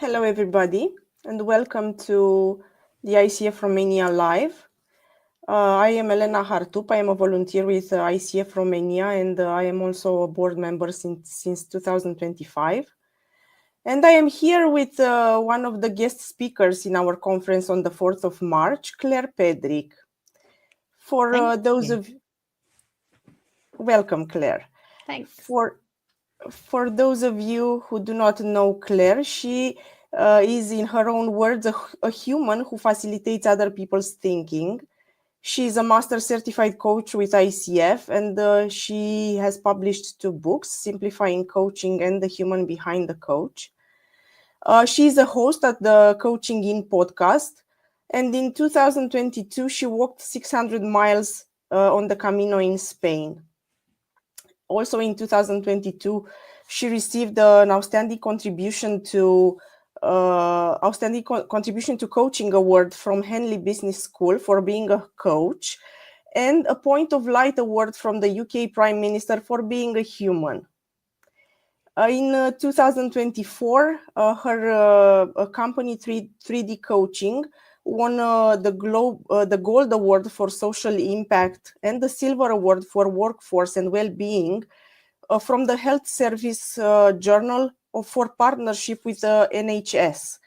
Hello, everybody, and welcome to the ICF Romania Live. I am Elena Hartup. I am a volunteer with ICF Romania, and I am also a board member since 2025. And I am here with one of the guest speakers in our conference on the 4th of March, Claire Pedrick. For those of welcome, Claire. Thanks. For those of you who do not know Claire, she is, in her own words, a human who facilitates other people's thinking. She is a master certified coach with ICF, and she has published 2 books, Simplifying Coaching and The Human Behind the Coach. She is a host at the Coaching In podcast, and in 2022, she walked 600 miles on the Camino in Spain. Also in 2022, she received an outstanding contribution to coaching award from Henley Business School for being a coach, and a Point of Light award from the UK Prime Minister for being a human. In 2024, her company 3D Coaching won the Gold Award for Social Impact and the Silver Award for Workforce and Well-Being from the Health Service Journal for partnership with the NHS.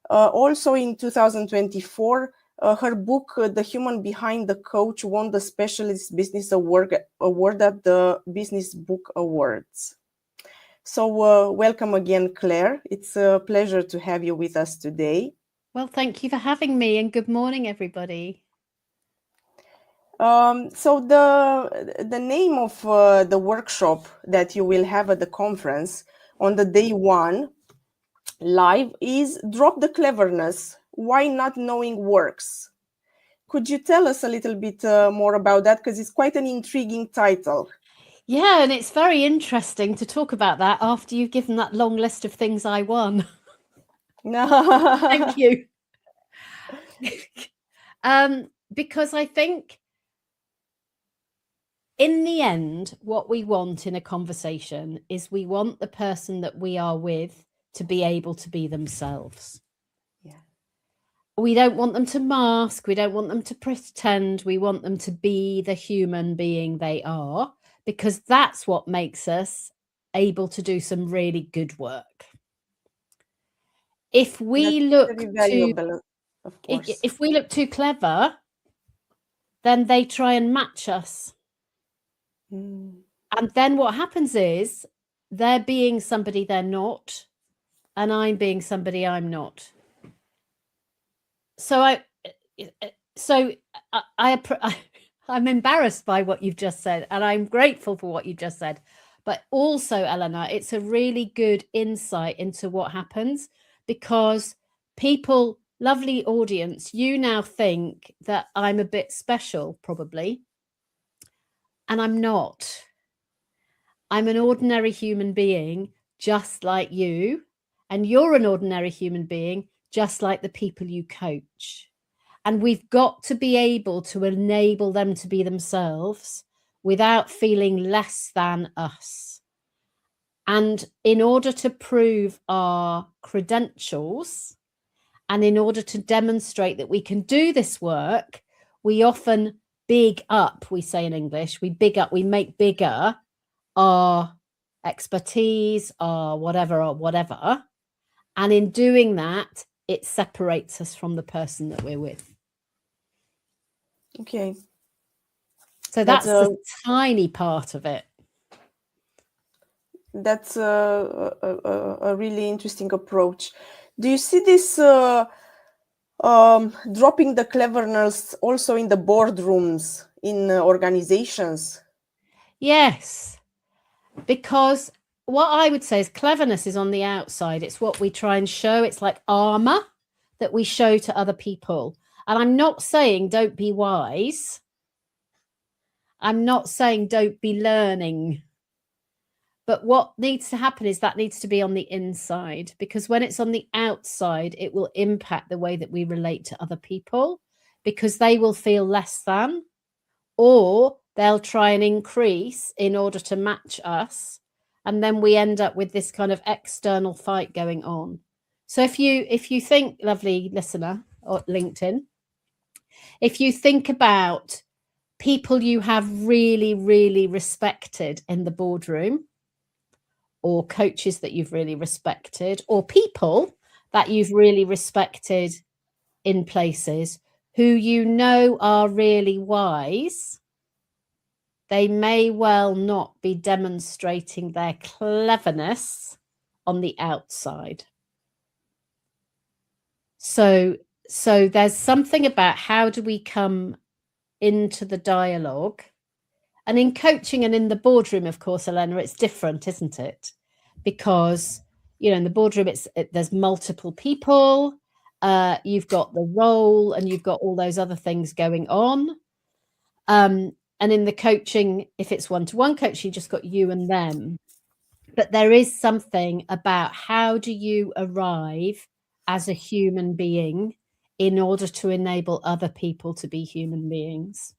Also in 2024, her book, The Human Behind the Coach, won the Specialist Business Award at the Business Book Awards. So welcome again, Claire. It's a pleasure to have you with us today. Well, thank you for having me, and good morning, everybody. So the name of the workshop that you will have at the conference on the day 1 live is Drop the Cleverness, Why Not Knowing Works. Could you tell us a little bit more about that? Because it's quite an intriguing title. Yeah, and it's very interesting to talk about that after you've given that long list of things I won. Thank you. Because I think in the end, what we want in a conversation is we want the person that we are with to be able to be themselves. Yeah. We don't want them to mask. We don't want them to pretend. We want them to be the human being they are, because that's what makes us able to do some really good work. If we look if we look too clever, then they try and match us. And then what happens is they're being somebody they're not, and I'm being somebody I'm not. So I'm embarrassed by what you've just said, and I'm grateful for what you've just said. But also, Eleanor, it's a really good insight into what happens, because people, lovely audience, you now think that I'm a bit special, probably. And I'm not. I'm an ordinary human being, just like you. And you're an ordinary human being, just like the people you coach. And we've got to be able to enable them to be themselves without feeling less than us. And in order to prove our credentials, and in order to demonstrate that we can do this work, we often big up, we say in English, we make bigger our expertise, our whatever. And in doing that, it separates us from the person that we're with. Okay. So that's a tiny part of it. That's a really interesting approach. Do you see this dropping the cleverness also in the boardrooms, in organizations? Yes, because what I would say is cleverness is on the outside. It's what we try and show. It's like armor that we show to other people. And I'm not saying don't be wise. I'm not saying don't be learning. But what needs to happen is that needs to be on the inside, because when it's on the outside, it will impact the way that we relate to other people, because they will feel less than, or they'll try and increase in order to match us. And then we end up with this kind of external fight going on. So if you think, lovely listener or LinkedIn, if you think about people you have really, really respected in the boardroom, or coaches that you've really respected, or people that you've really respected in places who you know are really wise, they may well not be demonstrating their cleverness on the outside. So there's something about how do we come into the dialogue. And in coaching and in the boardroom, of course, Elena, it's different, isn't it? Because, you know, in the boardroom, there's multiple people. You've got the role and you've got all those other things going on. And in the coaching, if it's one-to-one coaching, you just got you and them. But there is something about how do you arrive as a human being in order to enable other people to be human beings.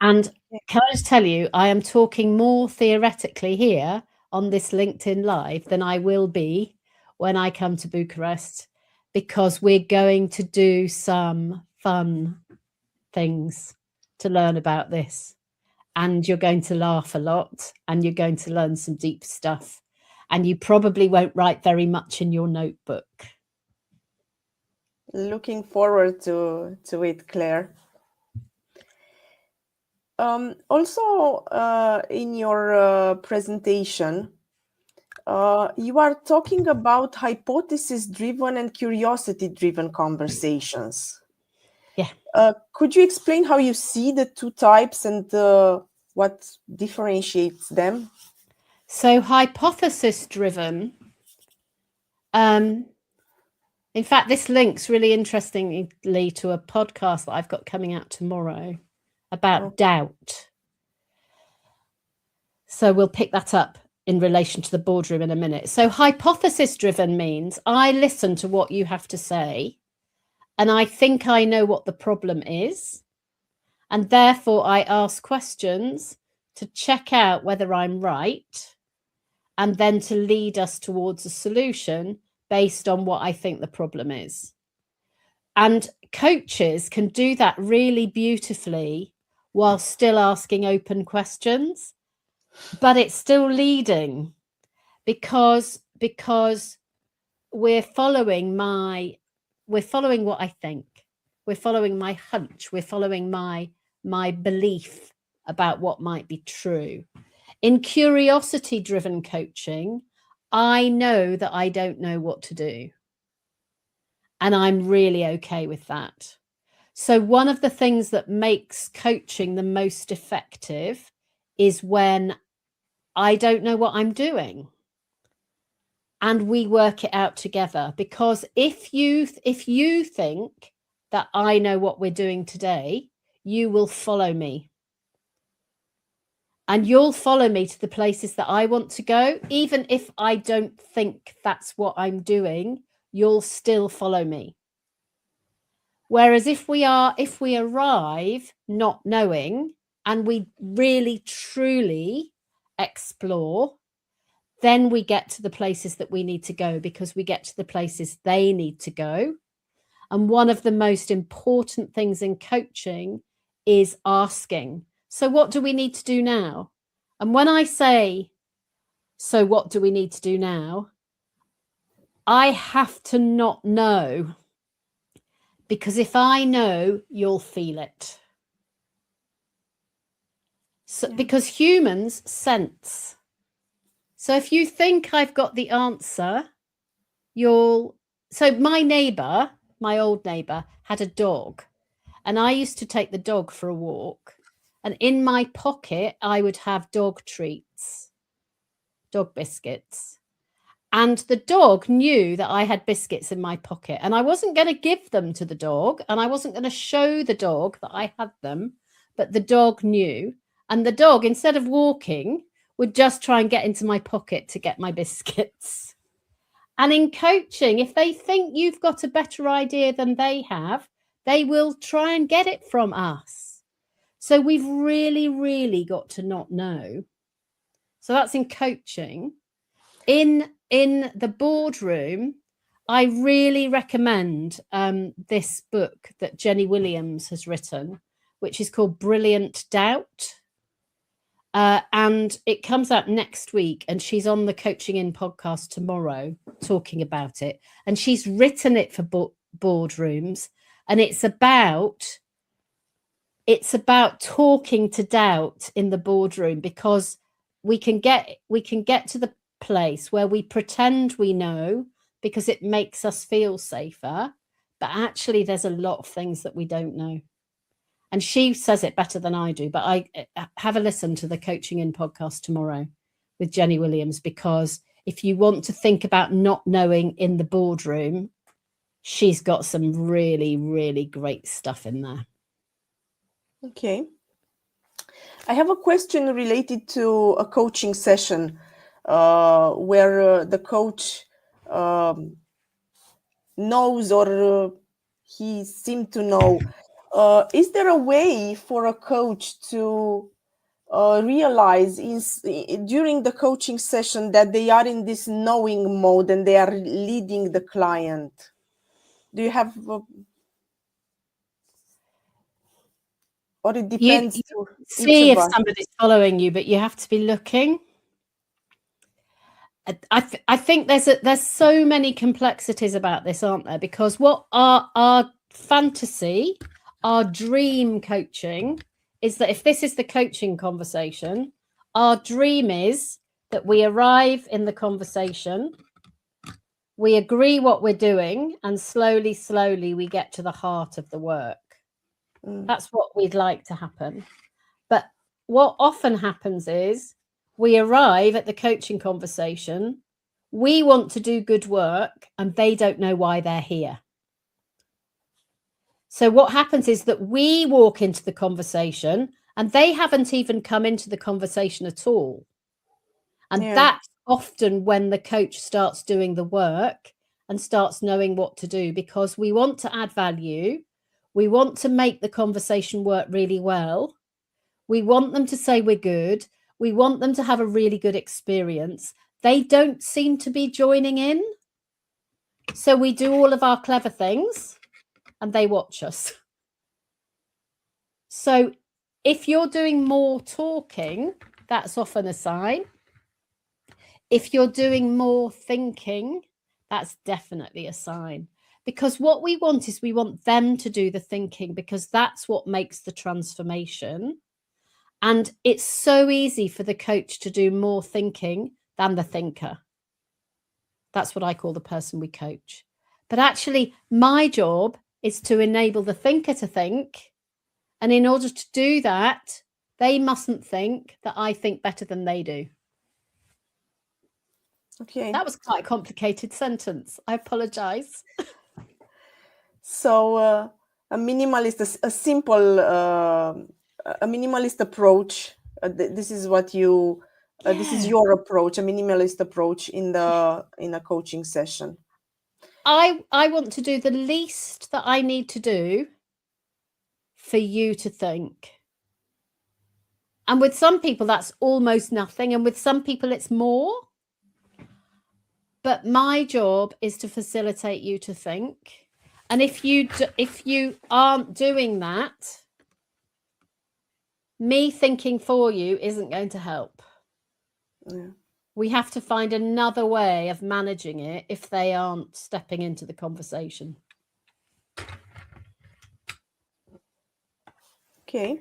And can I just tell you, I am talking more theoretically here on this LinkedIn Live than I will be when I come to Bucharest, because we're going to do some fun things to learn about this. And you're going to laugh a lot and you're going to learn some deep stuff. And you probably won't write very much in your notebook. Looking forward to it, Claire. Also, in your presentation, you are talking about hypothesis-driven and curiosity-driven conversations. Yeah. Could you explain how you see the two types and what differentiates them? So hypothesis-driven, in fact, this links really interestingly to a podcast that I've got coming out tomorrow about doubt. So we'll pick that up in relation to the boardroom in a minute. So hypothesis-driven means I listen to what you have to say and I think I know what the problem is. And therefore I ask questions to check out whether I'm right and then to lead us towards a solution based on what I think the problem is. And coaches can do that really beautifully while still asking open questions, but it's still leading because we're following what I think. We're following my hunch. We're following my belief about what might be true. In curiosity-driven coaching, I know that I don't know what to do. And I'm really okay with that. So one of the things that makes coaching the most effective is when I don't know what I'm doing. And we work it out together. Because if you think that I know what we're doing today, you will follow me. And you'll follow me to the places that I want to go. Even if I don't think that's what I'm doing, you'll still follow me. Whereas if we arrive not knowing and we really truly explore, then we get to the places that we need to go, because we get to the places they need to go. And one of the most important things in coaching is asking, so what do we need to do now? And when I say, so what do we need to do now? I have to not know, because if I know, you'll feel it. So, because humans sense. So if you think I've got the answer, so my neighbor, my old neighbor, had a dog, and I used to take the dog for a walk, and in my pocket, I would have dog treats, dog biscuits. And the dog knew that I had biscuits in my pocket, and I wasn't going to give them to the dog, and I wasn't going to show the dog that I had them, but the dog knew. And the dog, instead of walking, would just try and get into my pocket to get my biscuits. And in coaching, if they think you've got a better idea than they have, they will try and get it from us. So we've really, really got to not know. So that's in coaching. in the boardroom, I really recommend this book that Jenny Williams has written, which is called Brilliant Doubt. And it comes out next week, and she's on the Coaching In podcast tomorrow talking about it. And she's written it for boardrooms, and it's about talking to doubt in the boardroom, because we can get to the place where we pretend we know because it makes us feel safer, but actually there's a lot of things that we don't know. And she says it better than I do, but I have a listen to the Coaching In podcast tomorrow with Jenny Williams, because if you want to think about not knowing in the boardroom, she's got some really, really great stuff in there. Okay. I have a question related to a coaching session where the coach knows, or he seemed to know. Is there a way for a coach to realize during the coaching session that they are in this knowing mode and they are leading the client? Do you have... or it depends You to see if us. somebody's following you, but you have to be looking. I think there's so many complexities about this, aren't there? Because what our fantasy, our dream coaching is that if this is the coaching conversation, our dream is that we arrive in the conversation, we agree what we're doing, and slowly we get to the heart of the work. That's what we'd like to happen. But what often happens is we arrive at the coaching conversation, we want to do good work, and they don't know why they're here. So what happens is that we walk into the conversation and they haven't even come into the conversation at all. And that's often when the coach starts doing the work and starts knowing what to do, because we want to add value. We want to make the conversation work really well. We want them to say we're good. We want them to have a really good experience. They don't seem to be joining in. So we do all of our clever things and they watch us. So if you're doing more talking, that's often a sign. If you're doing more thinking, that's definitely a sign. Because what we want is we want them to do the thinking, because that's what makes the transformation. And it's so easy for the coach to do more thinking than the thinker. That's what I call the person we coach. But actually, my job is to enable the thinker to think. And in order to do that, they mustn't think that I think better than they do. Okay. That was quite a complicated sentence. I apologize. So a minimalist, a simple, a minimalist approach. This is what you, this is your approach, a minimalist approach in a coaching session. I want to do the least that I need to do for you to think. And with some people, that's almost nothing. And with some people, it's more. But my job is to facilitate you to think. And if you aren't doing that, me thinking for you isn't going to help. Yeah. We have to find another way of managing it if they aren't stepping into the conversation. Okay.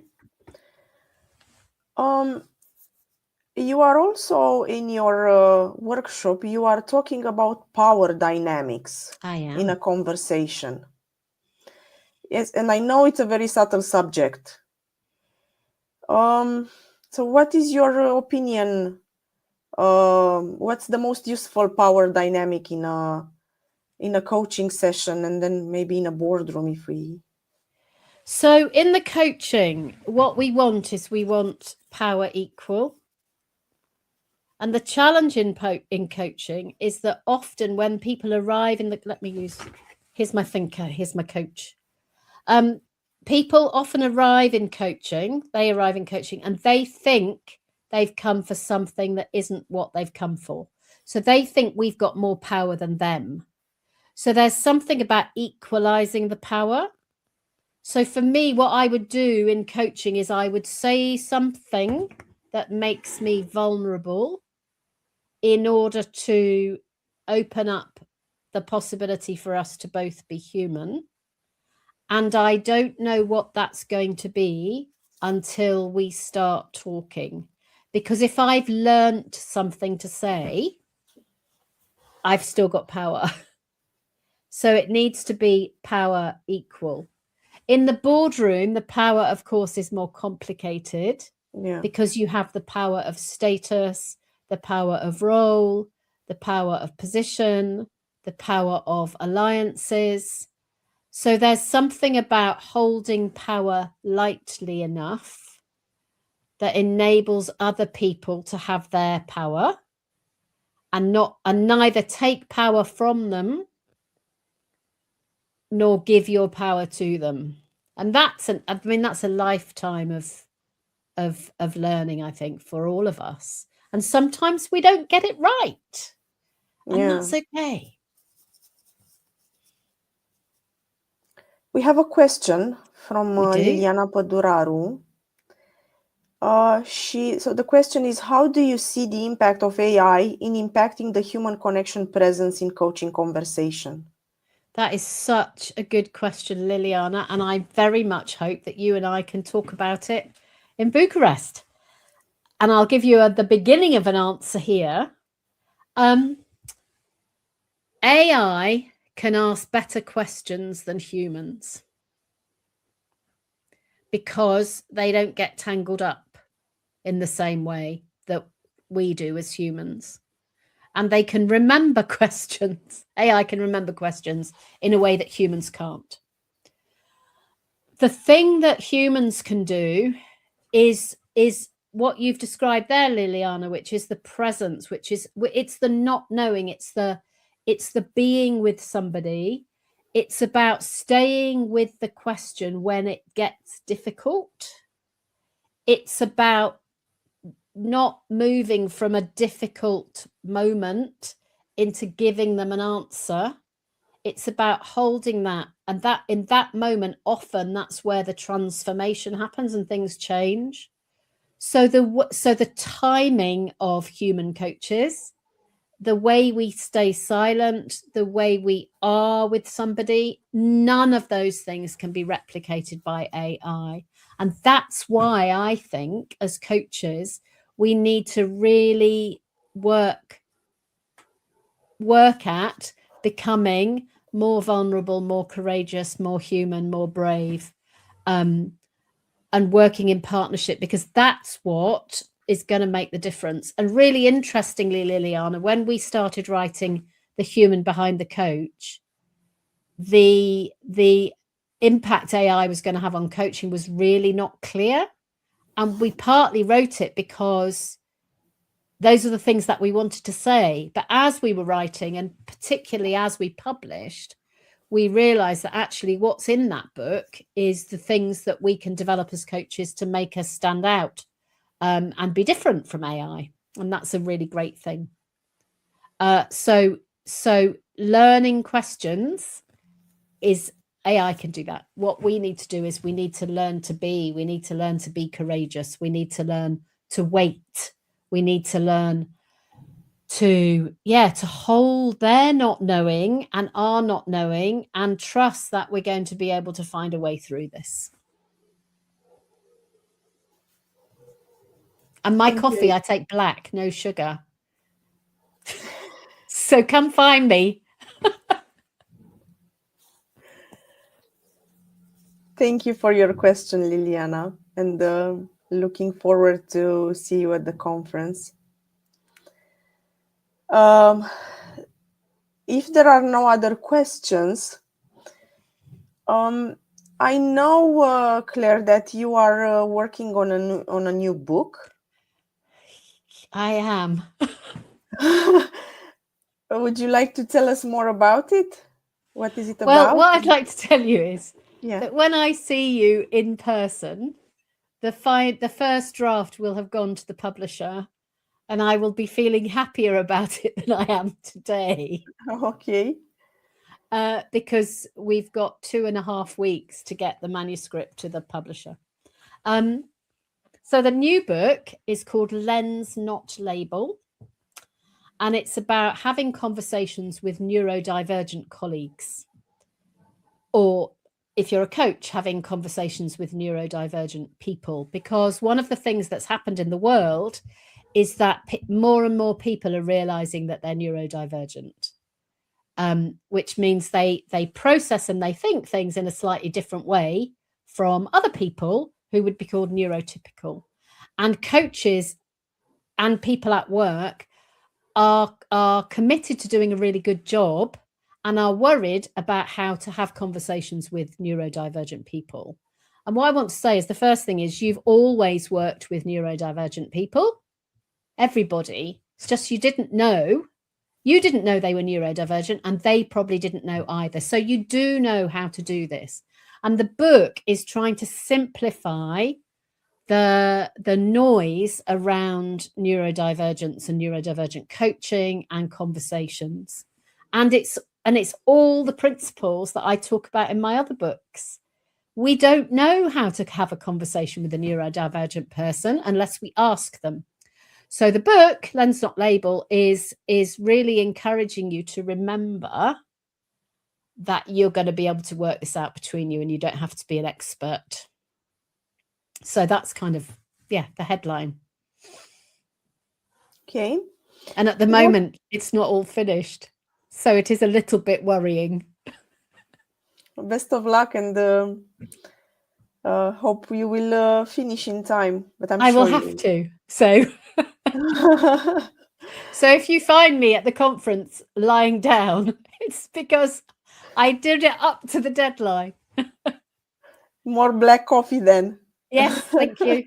You are also in your workshop, you are talking about power dynamics. I am. In a conversation. Yes, and I know it's a very subtle subject. So what is your opinion? What's the most useful power dynamic in a coaching session, and then maybe in a boardroom if we... So in the coaching, what we want is we want power equal. And the challenge in coaching is that often when people arrive in the, here's my thinker, here's my coach. People often arrive in coaching and they think they've come for something that isn't what they've come for. So they think we've got more power than them. So there's something about equalizing the power. So for me, what I would do in coaching is I would say something that makes me vulnerable in order to open up the possibility for us to both be human. And I don't know what that's going to be until we start talking. Because if I've learned something to say, I've still got power. So it needs to be power equal. In the boardroom, the power, of course, is more complicated because you have the power of status, the power of role, the power of position, the power of alliances. So there's something about holding power lightly enough that enables other people to have their power and neither take power from them nor give your power to them. And that's a lifetime of learning, I think, for all of us. And sometimes we don't get it right. And that's okay. We have a question from Liliana Păduraru. So the question is, how do you see the impact of AI in impacting the human connection presence in coaching conversation? That is such a good question, Liliana, and I very much hope that you and I can talk about it in Bucharest. And I'll give you the beginning of an answer here. AI can ask better questions than humans because they don't get tangled up in the same way that we do as humans. And they can remember questions. AI can remember questions in a way that humans can't. The thing that humans can do is what you've described there, Liliana, which is the presence, it's the not knowing, it's the being with somebody. It's about staying with the question when it gets difficult. It's about not moving from a difficult moment into giving them an answer. It's about holding that, and that in that moment, often that's where the transformation happens and things change. So the timing of human coaches, the way we stay silent, the way we are with somebody, none of those things can be replicated by AI. And that's why I think as coaches, we need to really work at becoming more vulnerable, more courageous, more human, more brave, and working in partnership, because that's what is going to make the difference. And really interestingly, Liliana, when we started writing The Human Behind the Coach, the impact AI was going to have on coaching was really not clear. And we partly wrote it because those are the things that we wanted to say. But as we were writing, and particularly as we published, we realized that actually what's in that book is the things that we can develop as coaches to make us stand out and be different from AI. And that's a really great thing. So learning questions is AI can do that. What we need to do is we need to learn to be courageous. We need to learn to wait. We need to learn to hold their not knowing and our not knowing and trust that we're going to be able to find a way through this. And my coffee, I take black, no sugar. So come find me. Thank you for your question, Liliana, and looking forward to see you at the conference. If there are no other questions, I know, Claire, that you are working on a new book. I am. Would you like to tell us more about it? What is it about? Well, what I'd like to tell you is that when I see you in person, the first draft will have gone to the publisher, and I will be feeling happier about it than I am today. Okay. Because we've got 2.5 weeks to get the manuscript to the publisher. So the new book is called Lens, Not Label. And it's about having conversations with neurodivergent colleagues. Or if you're a coach, having conversations with neurodivergent people. Because one of the things that's happened in the world is that more and more people are realizing that they're neurodivergent. Which means they process and they think things in a slightly different way from other people who would be called neurotypical. And coaches and people at work are committed to doing a really good job and are worried about how to have conversations with neurodivergent people. And what I want to say is the first thing is you've always worked with neurodivergent people. Everybody. It's just you didn't know. You didn't know they were neurodivergent, and they probably didn't know either. So you do know how to do this. And the book is trying to simplify the noise around neurodivergence and neurodivergent coaching and conversations. And it's all the principles that I talk about in my other books. We don't know how to have a conversation with a neurodivergent person unless we ask them. So the book, Lens Not Label, is really encouraging you to remember that you're going to be able to work this out between you and you don't have to be an expert. So that's kind of, the headline. Okay. And at the moment, it's not all finished. So it is a little bit worrying. Best of luck, and hope you will finish in time. But I will have to. So... So if you find me at the conference lying down, it's because I did it up to the deadline. More black coffee then. Yes, thank you.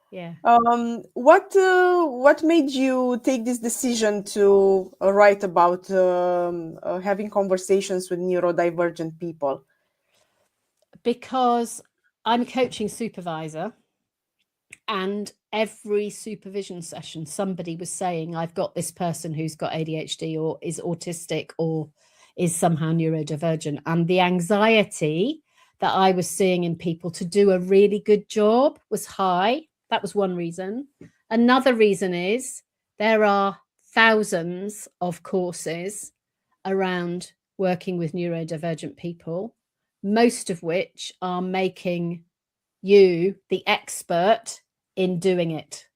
Yeah. What made you take this decision to write about having conversations with neurodivergent people? Because I'm a coaching supervisor. And every supervision session, somebody was saying, I've got this person who's got ADHD or is autistic or is somehow neurodivergent. And the anxiety that I was seeing in people to do a really good job was high. That was one reason. Another reason is there are thousands of courses around working with neurodivergent people, most of which are making you the expert in doing it.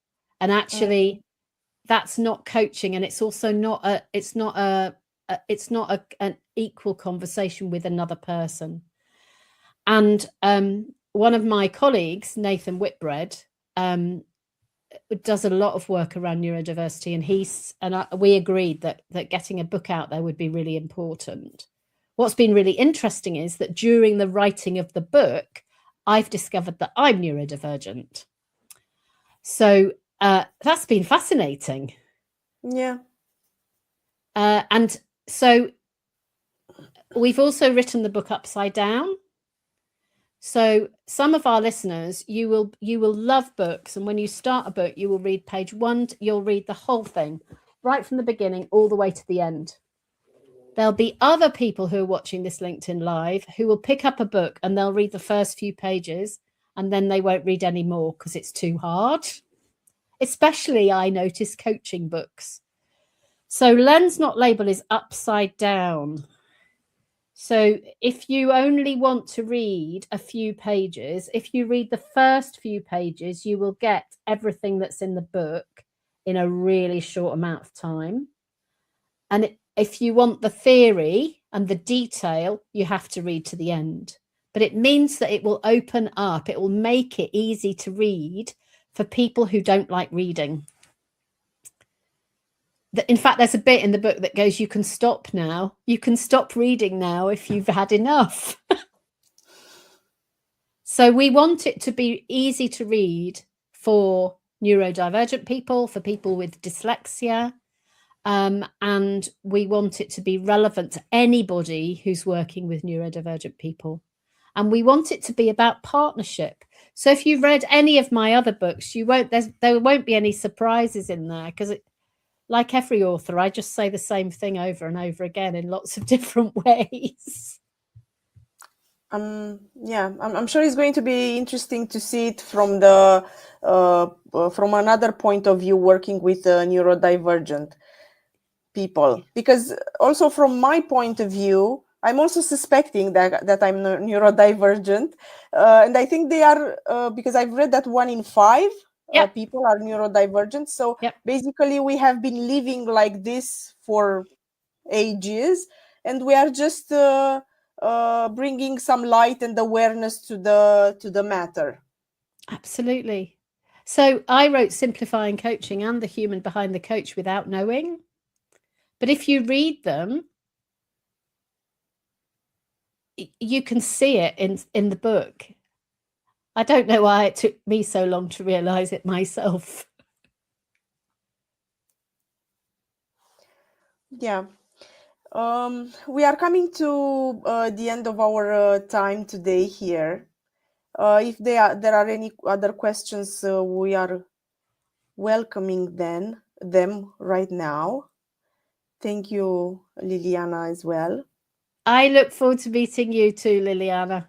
And actually that's not coaching, and it's also not an equal conversation with another person. And one of my colleagues, Nathan Whitbread, does a lot of work around neurodiversity, and we agreed that getting a book out there would be really important. What's been really interesting is that during the writing of the book, I've discovered that I'm neurodivergent. So that's been fascinating. Yeah. And so we've also written the book upside down. So some of our listeners, you will love books. And when you start a book, you will read page 1, you'll read the whole thing right from the beginning all the way to the end. There'll be other people who are watching this LinkedIn Live who will pick up a book and they'll read the first few pages and then they won't read any more because it's too hard. Especially, I notice, coaching books. So Lens Not Label is upside down. So if you only want to read a few pages, if you read the first few pages, you will get everything that's in the book in a really short amount of time. And if you want the theory and the detail, you have to read to the end. But it means that it will open up, it will make it easy to read for people who don't like reading. In fact, there's a bit in the book that goes, you can stop now. You can stop reading now if you've had enough. So we want it to be easy to read for neurodivergent people, for people with dyslexia, and we want it to be relevant to anybody who's working with neurodivergent people. And we want it to be about partnership. So if you've read any of my other books, there won't be any surprises in there, because like every author, I just say the same thing over and over again in lots of different ways. Yeah, I'm sure it's going to be interesting to see it from the from another point of view, working with neurodivergent people, because also from my point of view, I'm also suspecting that I'm neurodivergent, and I think they are, because I've read that 1 in 5 people are neurodivergent. So basically we have been living like this for ages, and we are just bringing some light and awareness to the matter. Absolutely. So I wrote Simplifying Coaching and The Human Behind the Coach without knowing. But if you read them, you can see it in the book. I don't know why it took me so long to realize it myself. Yeah. We are coming to the end of our time today here. If there are any other questions, we are welcoming them right now. Thank you, Liliana, as well. I look forward to meeting you too, Liliana.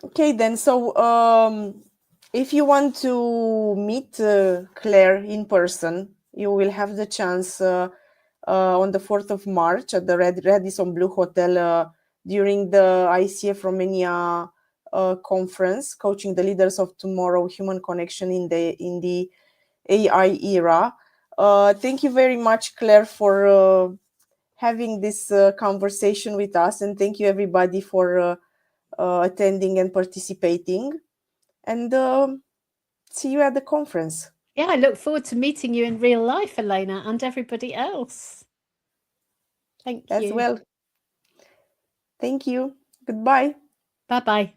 Okay, then. So if you want to meet Claire in person, you will have the chance on the 4th of March at the Radisson Blu Hotel during the ICF Romania conference, Coaching the Leaders of Tomorrow, Human Connection in the AI Era. Thank you very much, Claire, for having this conversation with us, and thank you everybody for attending and participating, and see you at the conference. Yeah, I look forward to meeting you in real life, Elena, and everybody else. Thank you. As well. Thank you. Goodbye. Bye-bye.